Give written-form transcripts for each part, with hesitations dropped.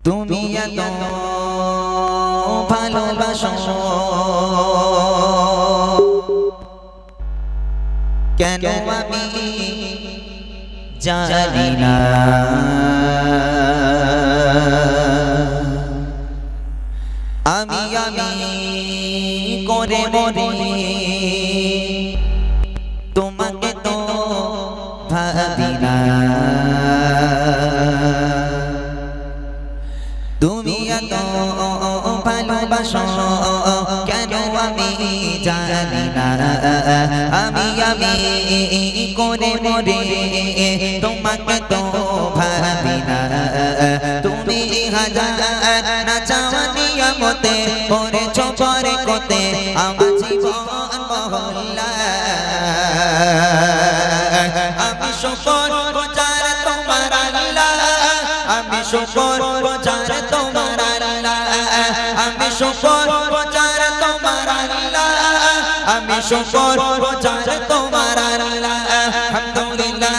তুমি এত ভালোবাসো কেন আমি জানি না। আমি করে মরি তোমাকে তো ভাবি না। তুমি এত ভালোবাসো কেন আমি জানি না। আমি করে মরি তোমাকে তো ভাবি না। তুমি হাজার না চাওয়া নিয়ামতে করেছো বরকতে আমার জীবন মহল্লা। আমি শুকর গুজার তোমার আল্লাহ, আমি শুকর গুজার তোমার আল্লাহ, আমি শুকর গুজার তোমার আল্লাহ, আমি শুকর গুজার তোমার আল্লাহ। আলহামদুলিল্লাহ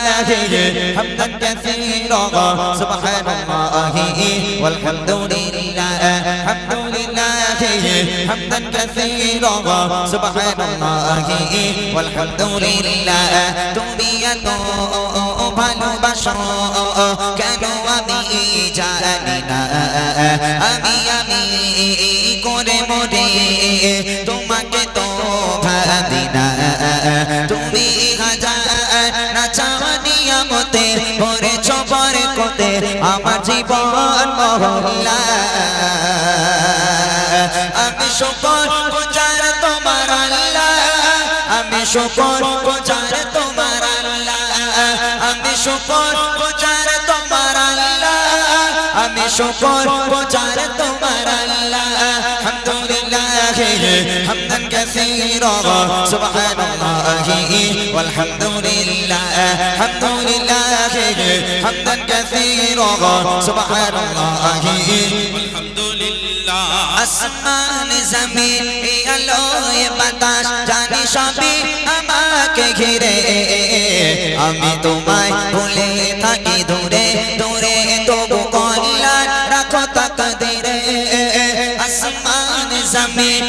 হামদান কাসীরা সুবহানাল্লাহি ওয়ালহামদুলিল্লাহ। আলহামদুলিল্লাহ হামদান কাসীরা সুবহানাল্লাহি ওয়ালহামদুলিল্লাহ। তুমি এত ভালোবাসো কেন আমি জানি না। আমি করে মরি তোমাকে তো ভাবি না। তুমি হাজার না চাওয়া নিয়ামতে করেছো বরকতে আমার জীবন মহল্লা। আমি শুকর গুজার তোমার আল্লাহ, আমি শুকর গুজার তোমার আল্লাহ, আমি শুকর গুজার তোমার আল্লাহ, আমি শুকর গুজার তোমার আল্লাহ। আলহামদুলিল্লাহ হামদান কাসীরা সুবহানাল্লাহি ওয়ালহামদুলিল্লাহ। আলহামদুলিল্লাহ হামদান কাসীরা সুবহানাল্লাহি ওয়ালহামদুলিল্লাহ। আসমান জমিন আলোয় বাতাস জানি সবই আমাকে ঘিরে। আমি তোমায় ভুলে থাকি দূরে দূরে তবু কল্যাণ রাখো তাকদীরে। আসমান জমিন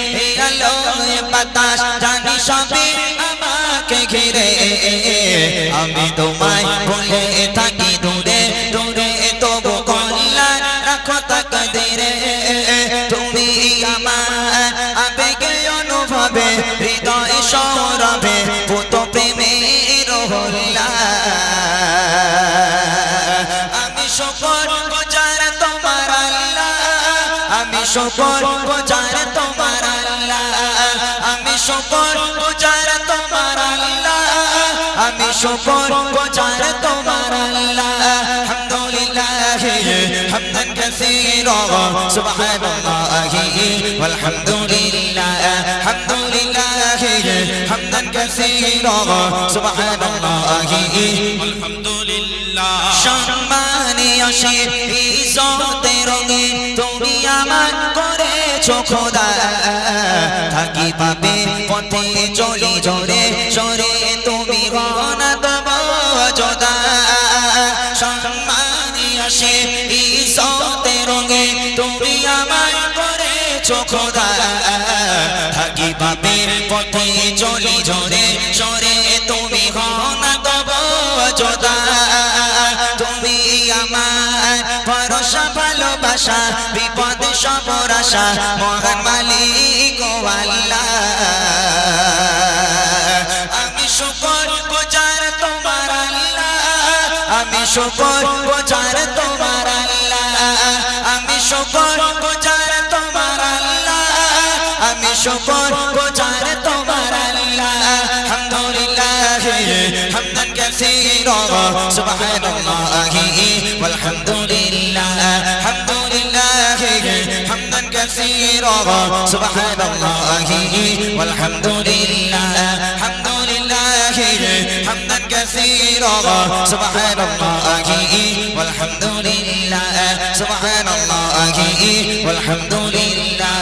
আলোয় বাতাস জানি সবই আমাকে ঘিরে। আমি তোমায় ভুলে থাকি দূরে দূরে তবু কল্যাণ রাখো তাকদীরে। তুমি আমার আবেগে অনুভবে হৃদয় সৌরভে পুত প্রেমের হল্লা। আমি শুকর গুজার তোমার আল্লাহ, আমি শুকর গুজার তোমার আল্লাহ, আমি শুকর গুজার তোমার আল্লাহ, আমি শুকর গুজার তোমার আল্লাহ। আলহামদুলিল্লাহ হামদান কাসীরা সুবহানাল্লাহি ওয়ালহামদুলিল্লাহ। আলহামদুলিল্লাহ হামদান কাসীরা সুবহানাল্লাহি ওয়ালহামদুলিল্লাহ। সম্মানে অসীম ইজ্জতে রঙে তুমি আমার করেছো খোদা। থাকি পাবে পথে চলি জোরে সরে তুমি গনা দেব যোদা। সম্মানে অসীম ইজ্জতে রঙে তুমি আমার করেছো খোদা। থাকি পাবে পথে চলি জোরে সরে তুমি গনা দেব যোদা। তুমি আমার ভরসা ভালোবাসা বিপদে সবর আশা মহান মালিক ও আল্লাহ। আমি শুকর গুজার তোমার আল্লাহ, আমি শুকর গুজার তোমার আল্লাহ, আমি শুকর গুজার তোমার আল্লাহ, আমি শুকর গুজার তোমার আল্লাহ। আলহামদুলিল্লাহ হামদান কাসীরা সুবহানাল্লাহি ওয়ালহামদুলিল্লাহ। আলহামদুলিল্লাহ হামদান কাসীরা সুবহানাল্লাহি ওয়ালহামদুলিল্লাহ। আলহামদুলিল্লাহ হামদান কাসীরা সুবহানাল্লাহি ওয়ালহামদুলিল্লাহ। সুবহানাল্লাহি ওয়ালহামদুলিল্লাহ।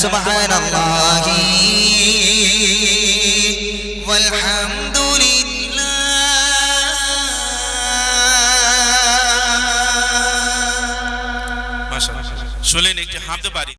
সুবহানাল্লাহি ওয়ালহামদুলিল্লাহ। মাশাআল্লাহ। শুনলেন একটি হামদ বাড়ি